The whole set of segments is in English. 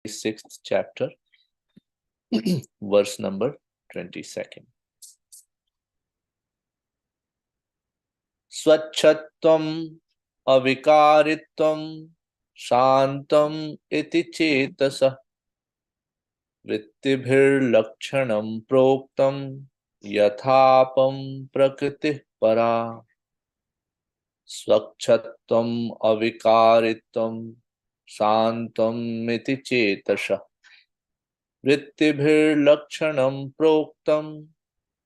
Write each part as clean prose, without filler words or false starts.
26th chapter, verse number 22. स्वच्छत्वम् अविकारित्वम् शान्तम् इति चेतसः वृत्तिभिर्लक्षणं प्रोक्तं यथापं प्रकृतिः परा। स्वच्छत्वम् अविकारित्वं शान्तम् इति चेतसः वृत्तिभिर्लक्षणं प्रोक्तं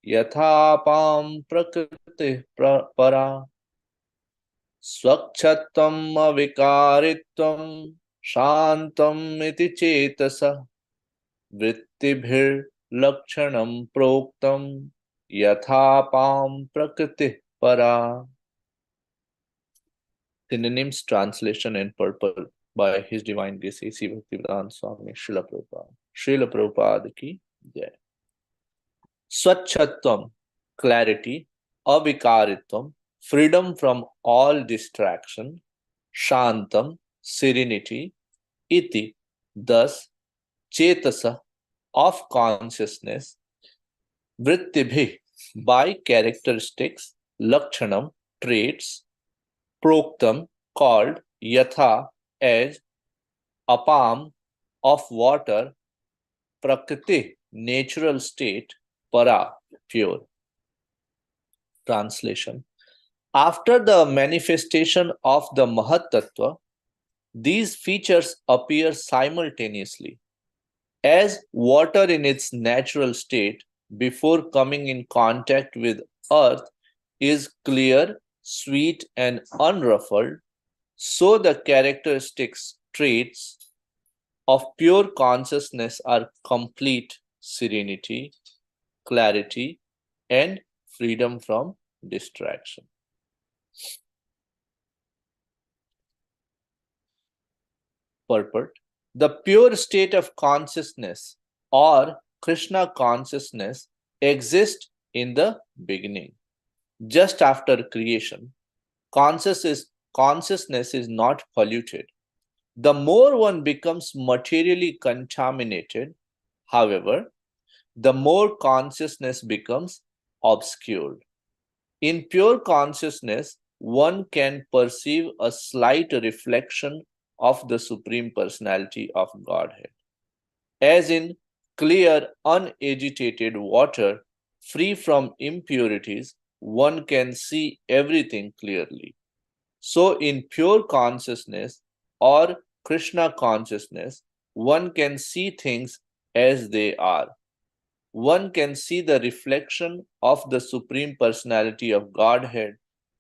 यथापां प्रकृतिः परा। स्वच्छत्वम् अविकारित्वं शान्तम् इति चेतसः वृत्तिभिर्लक्षणं प्रोक्तं यथापां प्रकृतिः परा। Synonyms, translation and purport by His Divine Grace A.C. Bhaktivedanta Swami Srila Prabhupada. Srila Prabhupada ki jai. Swachhatvam, clarity. Avikaritvam, freedom from all distraction. Shantam, serenity. Iti, thus. Chetasa, of consciousness. Vrittibhi, by characteristics. Lakshanam, traits. Proktam, called. Yatha, as. Apam, of water. Prakriti, natural state. Para, pure. Translation. After the manifestation of the Mahat Tattva, these features appear simultaneously. As water in its natural state before coming in contact with earth is clear, sweet and unruffled, so the characteristics, traits of pure consciousness are complete serenity, clarity and freedom from distraction. Purport. The pure state of consciousness or Krishna consciousness exists in the beginning. Just after creation, consciousness is not polluted. The more one becomes materially contaminated, however, the more consciousness becomes obscured. In pure consciousness, one can perceive a slight reflection of the Supreme Personality of Godhead. As in clear, unagitated water, free from impurities, one can see everything clearly. So in pure consciousness or Krishna consciousness, one can see things as they are. One can see the reflection of the Supreme Personality of Godhead,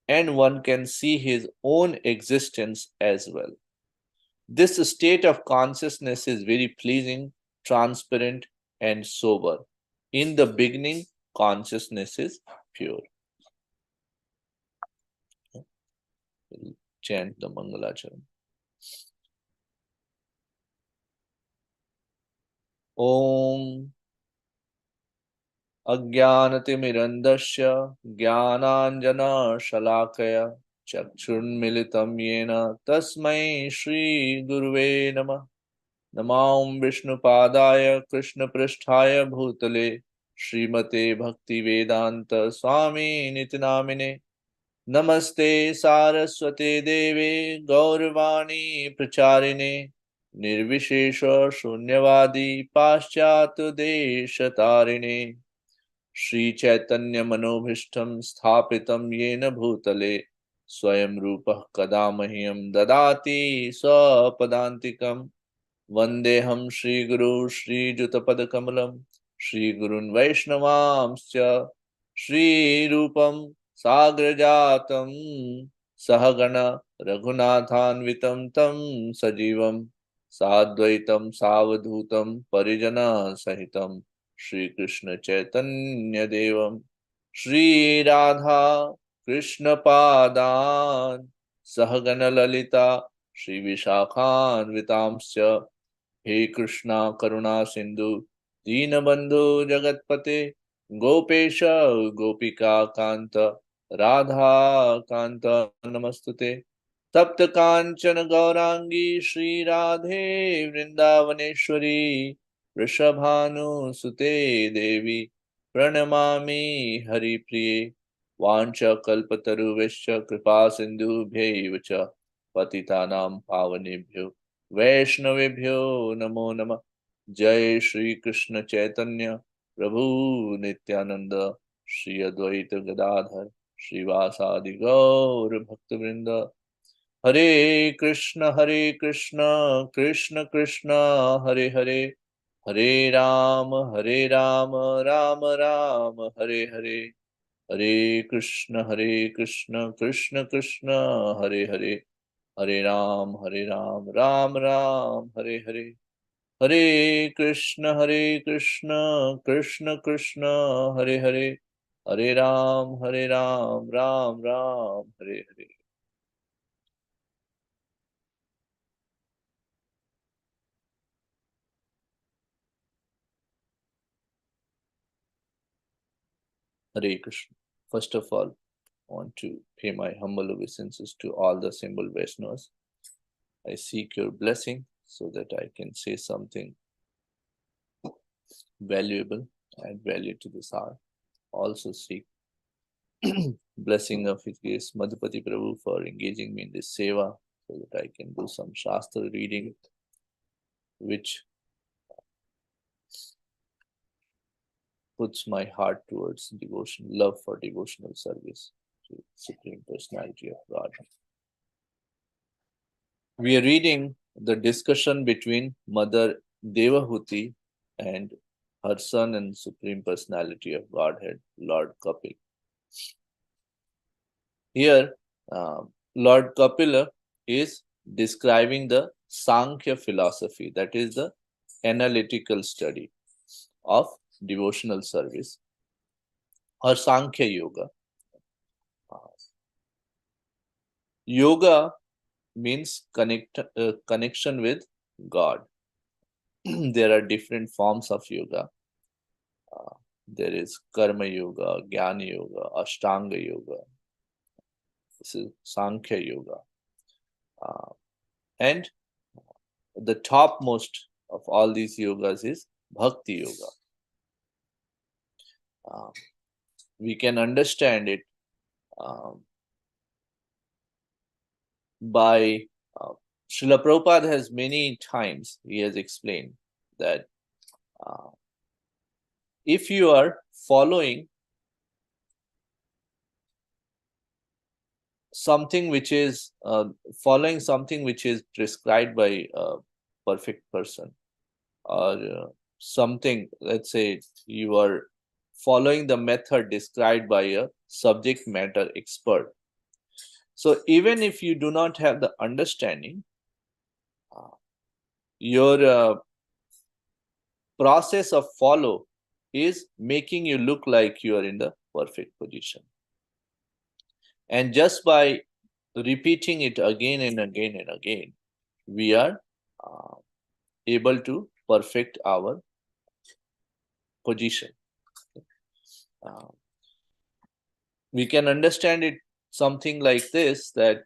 and one can see his own existence as well. This state of consciousness is very pleasing, transparent, and sober. In the beginning, consciousness is pure. Chant the Mangalacharan. Om अज्ञानतिमिरन्दस्य ज्ञानाञ्जनशलाकया चक्षुर्मिलितं येन तस्मै श्रीगुरुवे नमः। नमां विष्णुपादाय कृष्णपृष्ठाय भूतले श्रीमते भक्तिवेदान्त स्वामी निति नामिने। नमस्ते सारस्वते देवे गौरवाणी प्रचारिणे निर्विशेष शून्यवादी पाश्चात्य देशतारिणे। श्री चैतन्य मनोभीष्टं स्थापितं येन भूतले स्वयं रूपः कदा मह्यं ददाति स्वपदान्तिकं। वन्देऽहं श्रीगुरु श्रीयुतपदकमलं श्रीगुरून् वैष्णवांश्च श्रीरूपं साग्रजातं सहगण रघुनाथान्वितं तं सजीवं साद्वैतं सावधूतं परिजनसहितं श्री कृष्ण चैतन्य देवं श्री राधा कृष्ण पादान सहगण ललिता श्री विशाखान्वितांश्च। हे कृष्णा करुणा सिंधु दीनबंधु जगतपते गोपेश गोपिका कांत राधा कांत नमस्तुते। तप्त कांचन गौरांगी श्री राधे वृंदावनेश्वरी वृषभानुसुते देवी प्रणमामि हरिप्रिये वाञ्छकल्पतरुभ्यश्च कृपा सिन्धुभ्यैव च पतितानां पावनेभ्यो वैष्णवेभ्यो नमो नमः। जय श्री कृष्ण चैतन्य प्रभु नित्यानंद श्री अद्वैत गदाधर श्रीवासादि गौर भक्तवृंद। हरे कृष्ण कृष्ण कृष्ण हरे हरे, हरे राम राम राम हरे हरे, हरे कृष्ण कृष्ण कृष्ण हरे हरे, हरे राम राम राम हरे हरे, हरे कृष्ण कृष्ण कृष्ण हरे हरे, हरे Ram Ram Ram Hare Hare. Hare Krishna. First of all, I want to pay my humble obeisances to all the symbol Vaishnavas. I seek your blessing so that I can say something valuable, add value to this hour. Also seek blessing of His Grace Madhupati Prabhu for engaging me in this seva so that I can do some Shastra reading, which puts my heart towards devotion, love for devotional service to Supreme Personality of God. We are reading the discussion between Mother Devahuti and her son and Supreme Personality of Godhead, Lord Kapil. Here, Lord Kapila is describing the Sankhya philosophy, that is the analytical study of devotional service, or Sankhya Yoga. Yoga means connection with God. There are different forms of yoga. There is Karma Yoga, Jnana Yoga, Ashtanga Yoga. This is Sankhya Yoga. And the topmost of all these yogas is Bhakti Yoga. We can understand it by Srila Prabhupada has many times, he has explained that if you are following something which is prescribed by a perfect person, or something, let's say you are following the method described by a subject matter expert. So even if you do not have the understanding, your process of follow is making you look like you are in the perfect position. And just by repeating it again and again and again, we are able to perfect our position. We can understand it something like this, that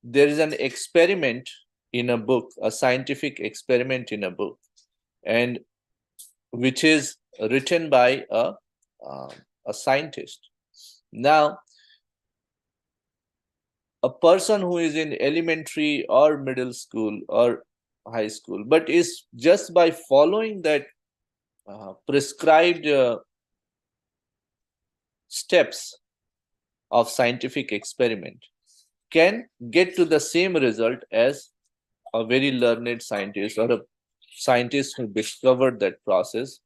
there is an experiment in a book, a scientific experiment in a book, and which is written by a scientist. Now, a person who is in elementary or middle school or high school, but is just by following that prescribed steps of scientific experiment, can get to the same result as a very learned scientist or a scientist who discovered that process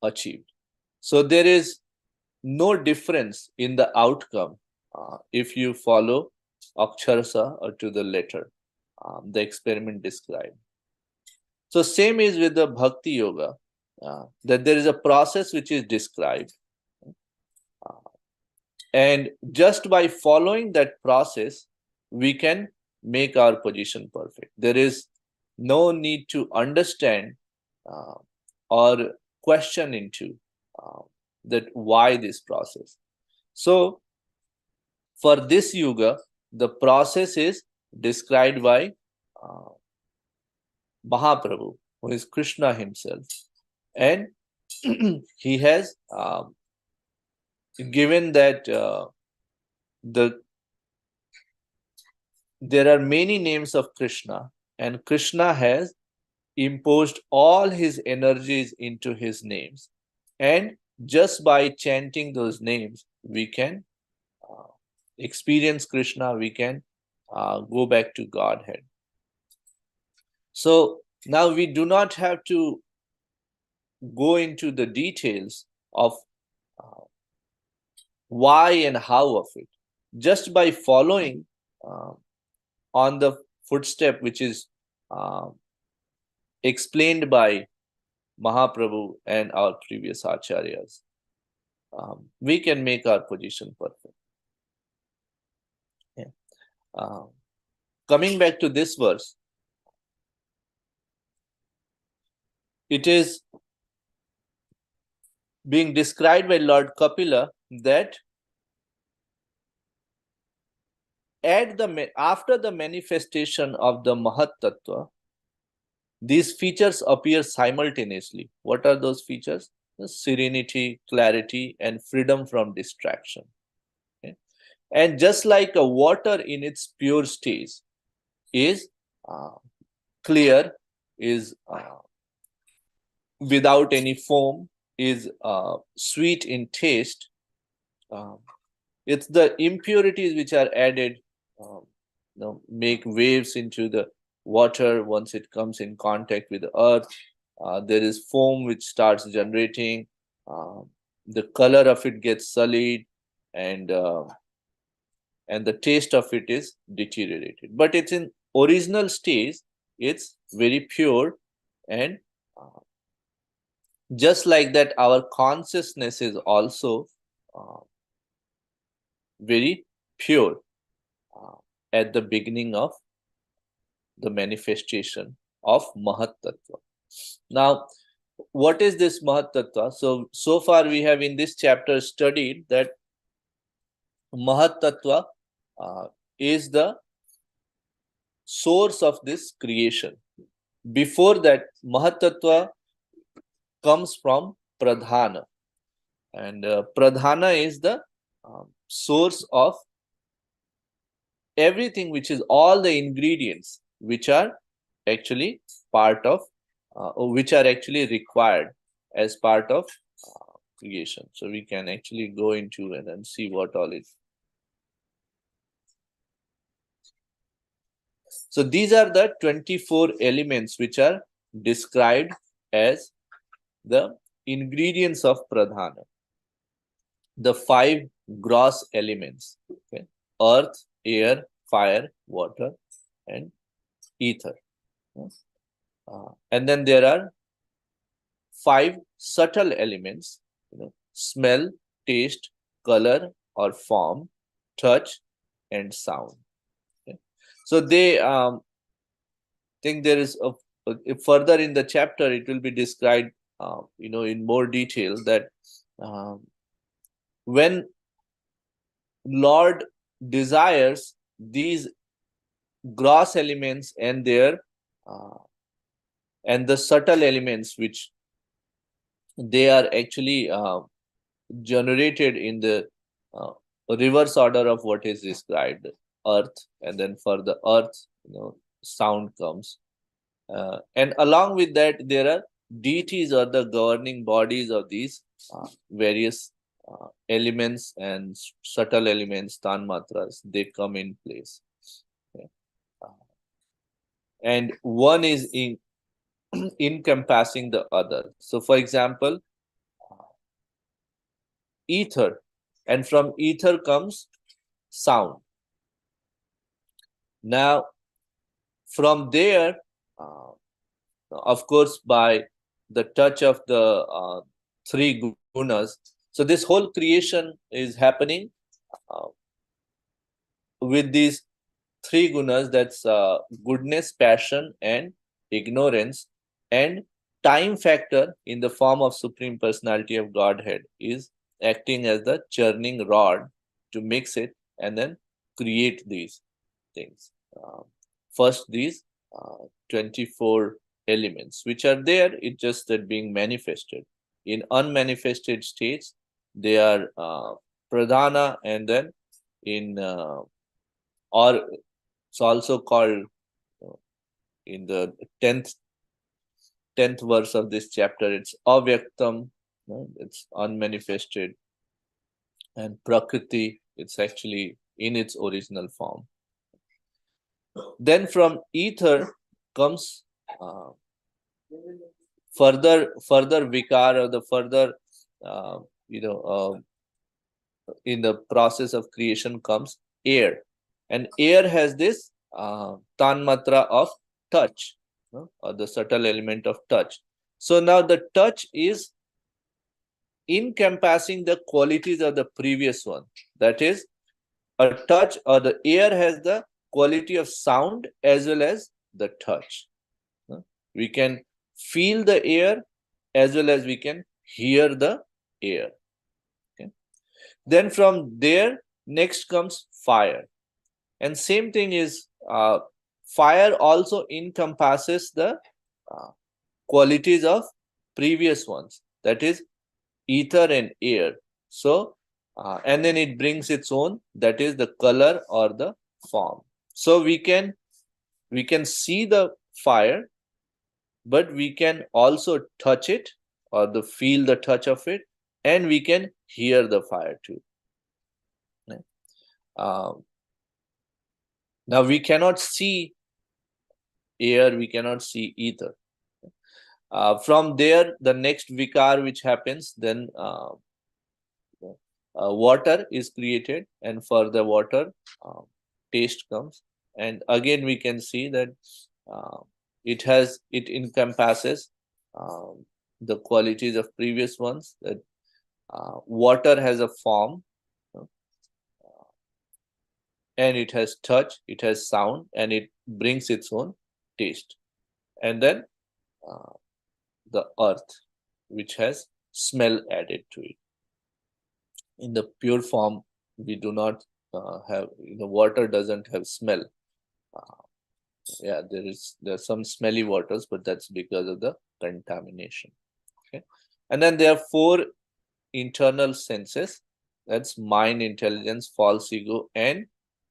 achieved. So there is no difference in the outcome if you follow Aksharasa or to the letter the experiment described. So same is with the Bhakti Yoga, that there is a process which is described, and just by following that process, we can make our position perfect. There is no need to understand or question into that why this process. So for this yuga, the process is described by Mahaprabhu, who is Krishna himself, and he has given that there are many names of Krishna, and Krishna has imposed all his energies into his names, and just by chanting those names, we can experience Krishna, we can go back to Godhead. So now we do not have to go into the details of why and how of it. Just by following on the footstep which is explained by Mahaprabhu and our previous acharyas, we can make our position perfect. Yeah. Coming back to this verse, it is being described by Lord Kapila that after the manifestation of the Mahat Tattva, these features appear simultaneously. What are those features? The serenity, clarity, and freedom from distraction. Okay? And just like a water in its pure state is clear, is without any foam, is sweet in taste, it's the impurities which are added, make waves into the water once it comes in contact with the earth. There is foam which starts generating. The color of it gets sullied, and the taste of it is deteriorated. But it's in original stage, it's very pure, and just like that, our consciousness is also very pure at the beginning of the manifestation of Mahat Tattva. Now, what is this Mahat Tattva? So far we have in this chapter studied that Mahat Tattva is the source of this creation. Before that, Mahat Tattva comes from Pradhana, and Pradhana is the source of everything, which is all the ingredients which are actually part of or which are actually required as part of creation. So we can actually go into and then see what all is. So these are the 24 elements which are described as the ingredients of Pradhana. The 5 gross elements: okay? Earth, air, fire, water, and ether. And then there are 5 subtle elements: smell, taste, color or form, touch, and sound. Okay? So they think there is further in the chapter it will be described in more detail that when Lord desires, these gross elements and their and the subtle elements which they are actually generated in the reverse order of what is described: earth, and then for the earth sound comes, and along with that there are deities or the governing bodies of these various elements and subtle elements, tanmatras, they come in place. Okay? And one is encompassing the other. So for example, ether, and from ether comes sound. Now from there, of course, by the touch of the 3 gunas, so this whole creation is happening with these 3 gunas, that's goodness, passion, and ignorance, and time factor in the form of Supreme Personality of Godhead is acting as the churning rod to mix it and then create these things. First, these 24 elements which are there, it's just that being manifested. In unmanifested states, they are pradhana, and then in or it's also called in the 10th verse of this chapter, it's avyaktam, it's unmanifested, and prakriti, it's actually in its original form. Then from ether comes uh, further vikar, or the further uh, you know in the process of creation comes air, and air has this tanmatra of touch, or the subtle element of touch. So now the touch is encompassing the qualities of the previous one. That is, a touch, or the air has the quality of sound as well as the touch. We can feel the air as well as we can hear the air. Okay. Then from there, next comes fire. And same thing is, fire also encompasses the qualities of previous ones. That is, ether and air. So, and then it brings its own, that is the color or the form. So we can see the fire, but we can also touch it, or the feel the touch of it, and we can hear the fire too. Now we cannot see air, we cannot see ether. From there, the next vikar which happens, then water is created, and for the water, taste comes, and again we can see that it encompasses the qualities of previous ones. That water has a form, and it has touch, it has sound, and it brings its own taste. And then the earth, which has smell added to it. In the pure form, we do not have, water doesn't have smell. Yeah, there's some smelly waters, but that's because of the contamination. Okay. And then there are 4 internal senses. That's mind, intelligence, false ego, and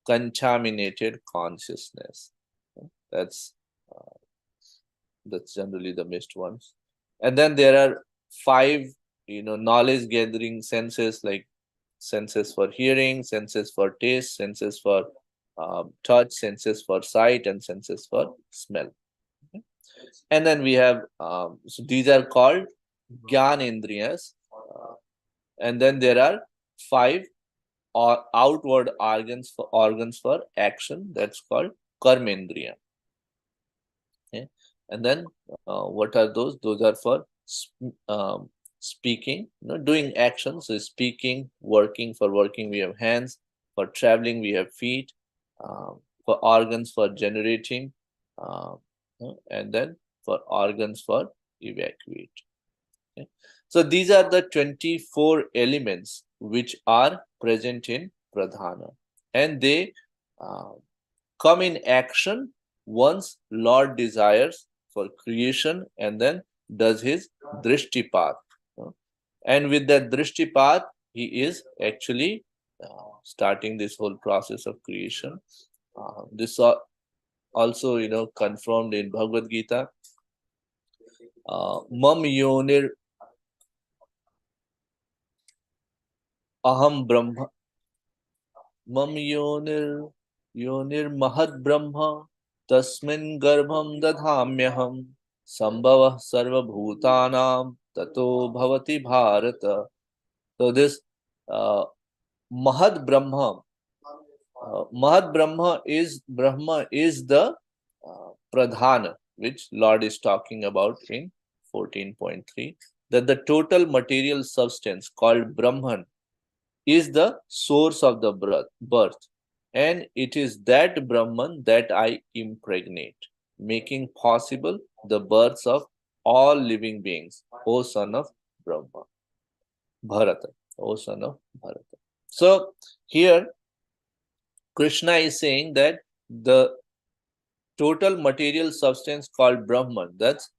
contaminated consciousness. That's generally the missed ones. And then there are 5 knowledge gathering senses, like senses for hearing, senses for taste, senses for touch, senses for sight, and senses for smell. Okay. And then we have so these are called gyan indriyas, and then there are 5 outward organs for action. That's called karmendriya. Okay. And then what are those? Those are for speaking, doing actions. So speaking, working. For working, we have hands. For traveling, we have feet. For organs, for generating, and then for organs for evacuate. Okay. So these are the 24 elements which are present in pradhana, and they come in action once Lord desires for creation and then does his drishtipat. And with that drishtipat, he is actually starting this whole process of creation. This also, confirmed in Bhagavad Gita. Mam yonir aham brahma, mam yonir mahad brahma, tasmin garbham dadhamyaham, sambhavah sarva bhutanam tato bhavati bharata. So this mahad brahma, mahad brahma is the pradhana, which Lord is talking about in 14.3, that the total material substance called Brahman is the source of the birth, and it is that Brahman that I impregnate, making possible the births of all living beings, O son of Brahma. Bharata. O son of Bharata. So here Krishna is saying that the total material substance called Brahman, that's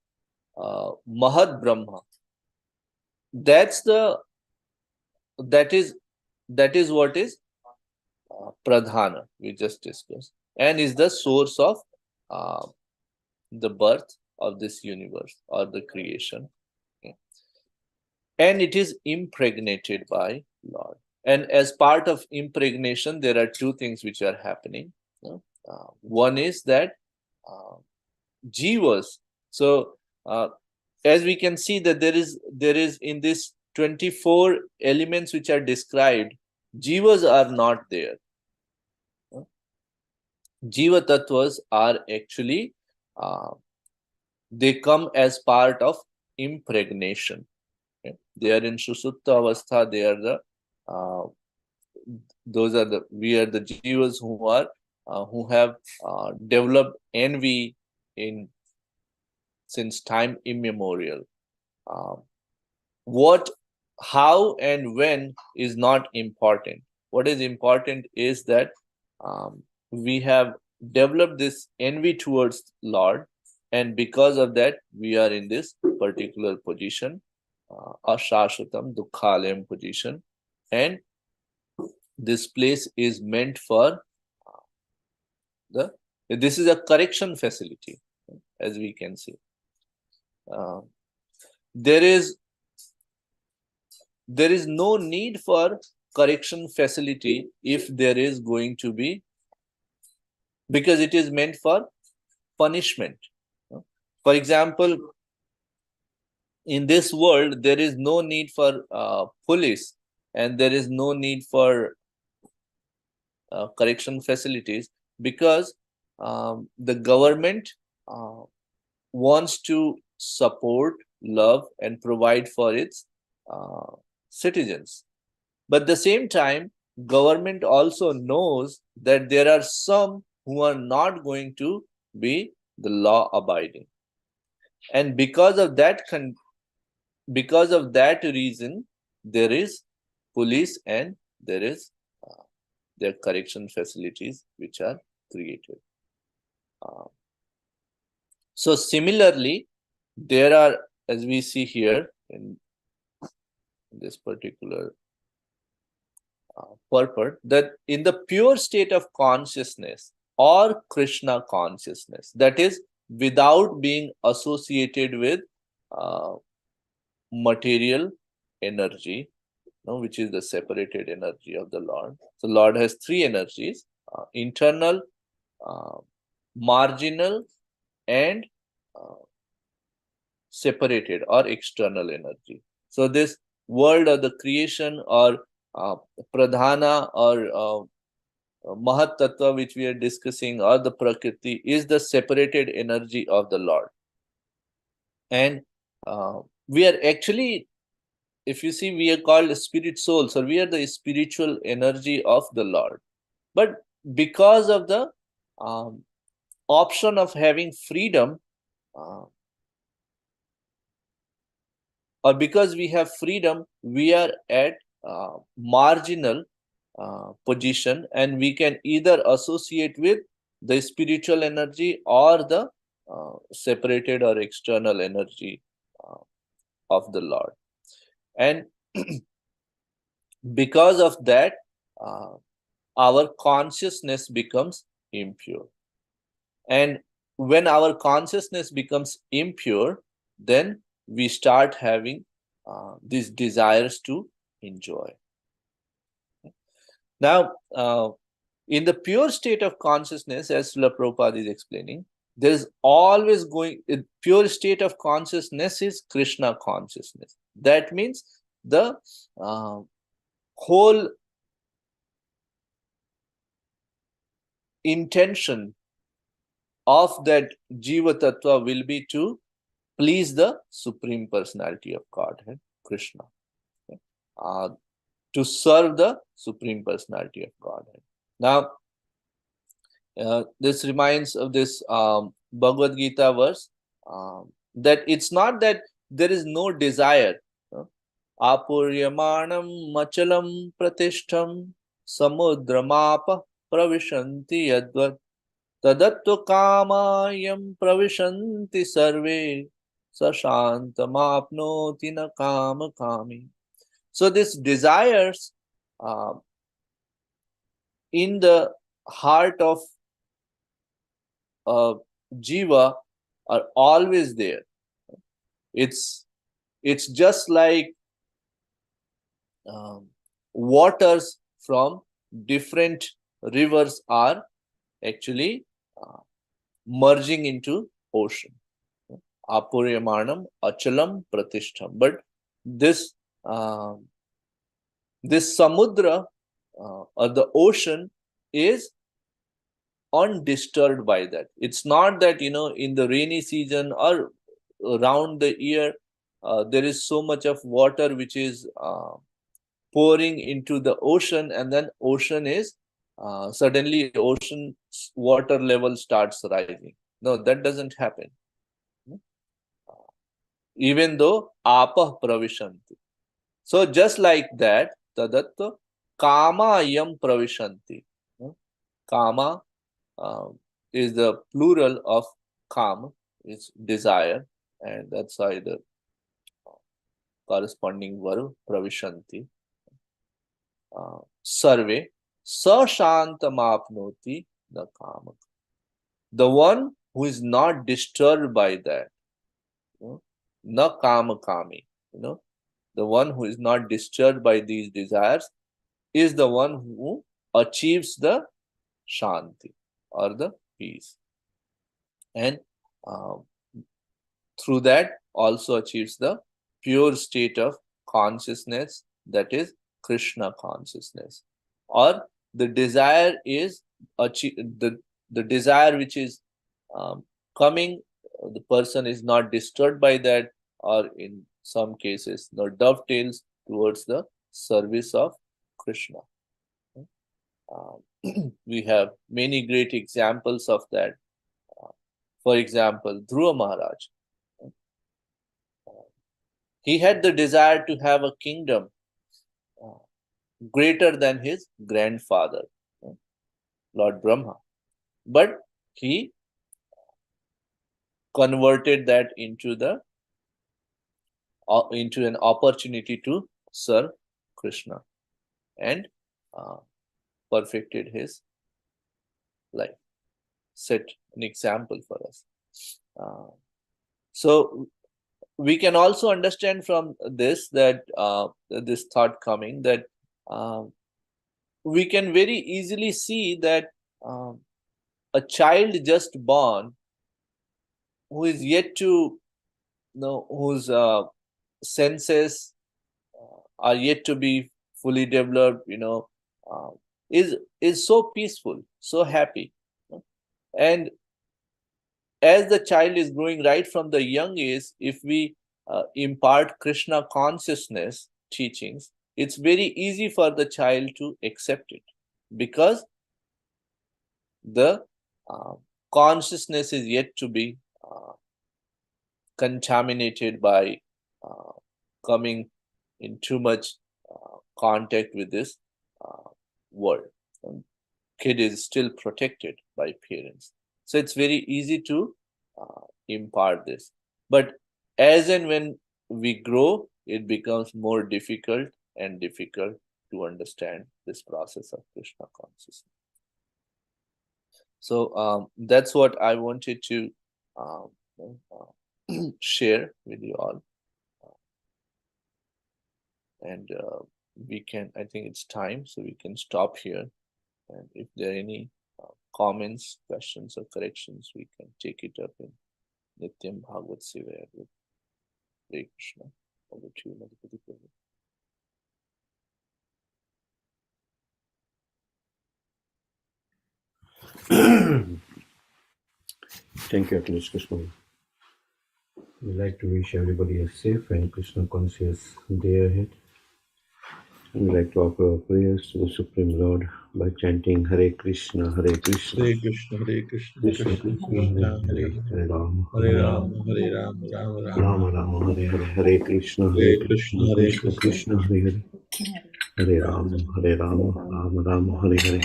Mahad Brahma, that's the that is what is Pradhana, we just discussed, and is the source of uh, the birth of this universe or the creation. Okay. And it is impregnated by Lord. And as part of impregnation, there are two things which are happening. One is that uh, jivas. So as we can see that there is in this 24 elements which are described, jivas are not there. Jiva tattvas are actually they come as part of impregnation. Okay? They are in Susupta Avastha. They are the we are the jivas who have developed envy in since time immemorial. What, how, and when is not important. What is important is that we have developed this envy towards Lord, and because of that, we are in this particular position, ashashvatam dukkhalayam position, and this place is meant for this is a correction facility, as we can see. There is no need for correction facility if there is going to be, because it is meant for punishment. For example, in this world, there is no need for police, and there is no need for correction facilities, because the government wants to support, love, and provide for its citizens. But at the same time, government also knows that there are some who are not going to be the law abiding, and because of that reason, there is police and there is their correction facilities which are created. So similarly, there are, as we see here in this particular purport, that in the pure state of consciousness or Krishna consciousness, that is without being associated with material energy, which is the separated energy of the Lord. So Lord has three energies: internal, marginal, and separated or external energy. So this world or the creation or pradhana or mahat tattva which we are discussing, or the prakriti, is the separated energy of the Lord. And we are actually, if you see, we are called spirit souls, or we are the spiritual energy of the Lord. But because of the option of having freedom, or because we have freedom, we are at marginal position, and we can either associate with the spiritual energy or the separated or external energy of the Lord. And because of that, our consciousness becomes impure. And when our consciousness becomes impure, then we start having these desires to enjoy. Now, in the pure state of consciousness, as Srila Prabhupada is explaining, there is always pure state of consciousness is Krishna consciousness. That means the whole intention of that Jiva Tattva will be to please the Supreme Personality of Godhead, Krishna. Okay? To serve the Supreme Personality of Godhead. Now, this reminds of this Bhagavad Gita verse, that it's not that there is no desire. आपूर्यमाणं मचलं प्रतिष्ठं समुद्रमाप प्रविशन्ति यद्वत् तदत्वकामायं प्रविशन्ति सर्वे स शान्तमाप्नोति न कामकामी. So these desires in the heart of jiva are always there. It's just like waters from different rivers are actually merging into ocean. Apuryamanam achalam pratishtham. But this this samudra or the ocean is undisturbed by that. It's not that in the rainy season or around the year there is so much of water which is pouring into the ocean, and then ocean is suddenly ocean water level starts rising. No, that doesn't happen. Even though apah pravishanti. So just like that, tadatta kama yam pravishanti. Kama is the plural of kam, is desire, and that's why the corresponding verb pravishanti. Sarve sashantamapnoti the kama. The one who is not disturbed by that, na kama kami, the one who is not disturbed by these desires is the one who achieves the shanti or the peace, and through that also achieves the pure state of consciousness, that is Krishna consciousness. Or the desire is the desire which is coming, the person is not disturbed by that, or in some cases dovetails towards the service of Krishna. We have many great examples of that. For example, Dhruva Maharaj. He had the desire to have a kingdom greater than his grandfather, Lord Brahma. But he converted that into an opportunity to serve Krishna, and perfected his life. Set an example for us. So we can also understand from this that this thought coming that we can very easily see that a child just born who is yet to whose senses are yet to be fully developed, is so peaceful, so happy. And as the child is growing right from the young age, if we impart Krishna consciousness teachings, it's very easy for the child to accept it, because the consciousness is yet to be contaminated by coming in too much contact with this world. Kid is still protected by parents, so it's very easy to impart this. But as and when we grow, it becomes more difficult and difficult to understand this process of Krishna consciousness. So that's what I wanted to share with you all. And we can, I think it's time, so we can stop here. And if there are any comments, questions, or corrections, we can take it up in Nityam Bhagavad Sevaya with Hare Krishna. Over to you, Madhupati Prabhu. Thank you, Akhilesh Krishna. We'd like to wish everybody a safe and Krishna conscious day ahead. We'd like to offer our prayers to the Supreme Lord by chanting Hare Krishna, Hare Krishna, Hare Krishna, Hare Krishna, Krishna Krishna Krishna, Krishna, Hare Hare Rama, Hare Rama, Hare Rama, Rama Rama, Rama Rama, Hare Hare, Hare Krishna, Hare Hare Krishna, Krishna, Hare Krishna Krishna, Krishna, Hare Hare, Hare Rama, Rama Rama, Hare Hare,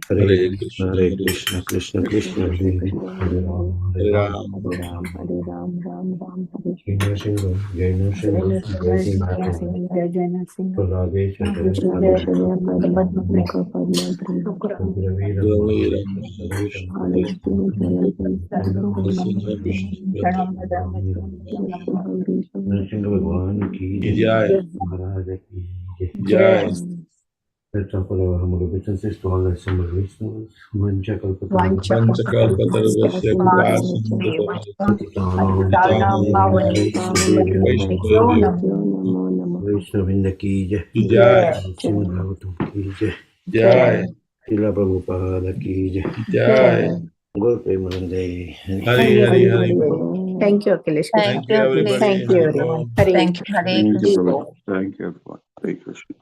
Hare Hare Krishna, Hare Hare Krishna, Krishna, Krishna Krishna, Hare Hare, Hare Rama, Hare Rama. Jai Nrsimha, Jai Nrsimha, Jai Nrsimha, Prabhupada Hare Nrsimha, Vishnu, Narasimha भगवान की Jai, महाराज की Jai, Let's offer our humble obeisances to all the assembled listeners. Vanchakalpatarvasya kripa sindhu वैष्णविंद की जय, Jai, Shrimad Bhagavatam की जय, Jai, Srila Prabhupada की जय, Jai, Guru Premanande Hari Hari Hari. Thank you, Akhilesh. Thank you everybody. Thank you, Hari everyone. Om. Hare Thank you. Hare Thank you, Krishna. Prabhu. Thank you, everyone. Hare Krishna.